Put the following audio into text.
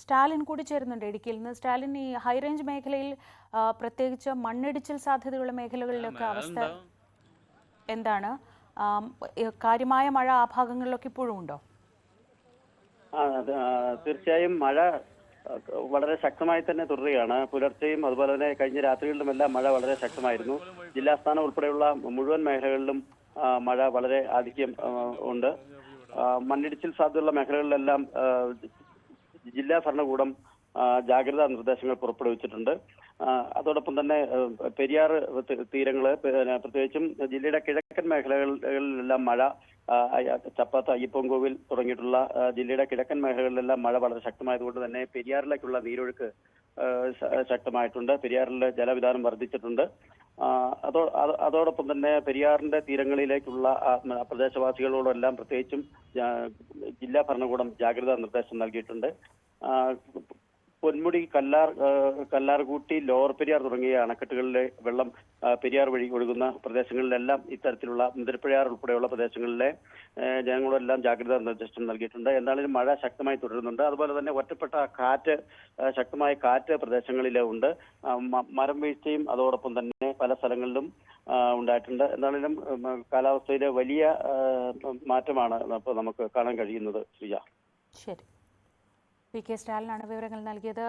സ്റ്റാലിൻ കൂടി ചേരുന്നുണ്ട് ഇടുക്കിയിൽ നിന്ന്. സ്റ്റാലിൻ, ഈ ഹൈറേഞ്ച് മേഖലയിൽ പ്രത്യേകിച്ച് മണ്ണിടിച്ചിൽ സാധ്യതയുള്ള മേഖലകളിലൊക്കെ അവസ്ഥ എന്താണ്? കാര്യമായ മഴ ആ ഭാഗങ്ങളിലൊക്കെ ഇപ്പോഴും ഉണ്ടോ? തീർച്ചയായും മഴ വളരെ ശക്തമായി തന്നെ തുടരുകയാണ്. പുലർച്ചെയും അതുപോലെ തന്നെ കഴിഞ്ഞ രാത്രികളിലുമെല്ലാം മഴ വളരെ ശക്തമായിരുന്നു. ജില്ലാസ്ഥാനം ഉൾപ്പെടെയുള്ള മുഴുവൻ മേഖലകളിലും മഴ വളരെ ആധിക്യം ഉണ്ട്. മണ്ണിടിച്ചിൽ സാധ്യതയുള്ള മേഖലകളിലെല്ലാം ജില്ലാ ഭരണകൂടം ജാഗ്രതാ നിർദ്ദേശങ്ങൾ പുറപ്പെടുവിച്ചിട്ടുണ്ട്. അതോടൊപ്പം തന്നെ പെരിയാർ തീരങ്ങള്, പ്രത്യേകിച്ചും ജില്ലയുടെ കിഴക്കൻ മേഖലകളിലെല്ലാം മഴ, ചപ്പാത്ത്, അയ്യപ്പൻകോവിൽ തുടങ്ങിയിട്ടുള്ള ജില്ലയുടെ കിഴക്കൻ മേഖലകളിലെല്ലാം മഴ വളരെ ശക്തമായതുകൊണ്ട് തന്നെ പെരിയാറിലേക്കുള്ള നീരൊഴുക്ക് ശക്തമായിട്ടുണ്ട്. പെരിയാറിലെ ജലവിധാനം വർദ്ധിച്ചിട്ടുണ്ട്. അതോടൊപ്പം തന്നെ പെരിയാറിന്റെ തീരങ്ങളിലേക്കുള്ള പ്രദേശവാസികളോടെല്ലാം പ്രത്യേകിച്ചും ജില്ലാ ഭരണകൂടം ജാഗ്രതാ നിർദ്ദേശം നൽകിയിട്ടുണ്ട്. പൊന്മുടി, കല്ലാർകൂട്ടി, ലോവർ പെരിയാർ തുടങ്ങിയ അണക്കെട്ടുകളിലെ വെള്ളം പെരിയാർ വഴി ഒഴുകുന്ന പ്രദേശങ്ങളിലെല്ലാം ഇത്തരത്തിലുള്ള മുതിരപ്പുഴയാർ ഉൾപ്പെടെയുള്ള പ്രദേശങ്ങളിലെ ജനങ്ങളെല്ലാം ജാഗ്രതാ നിർദ്ദേശം നൽകിയിട്ടുണ്ട്. എന്നാലും മഴ ശക്തമായി തുടരുന്നുണ്ട്. അതുപോലെ തന്നെ ഒറ്റപ്പെട്ട ശക്തമായ കാറ്റ് പ്രദേശങ്ങളിൽ ഉണ്ട്. മരം വീഴ്ചയും അതോടൊപ്പം തന്നെ പല സ്ഥലങ്ങളിലും ഉണ്ടായിട്ടുണ്ട്. എന്നാലും കാലാവസ്ഥയിലെ വലിയ മാറ്റമാണ് ഇപ്പോൾ നമുക്ക് കാണാൻ കഴിയുന്നത്. ശ്രീജ. ശരി, പി കെ സ്റ്റാലിനാണ് വിവരങ്ങൾ നൽകിയത്.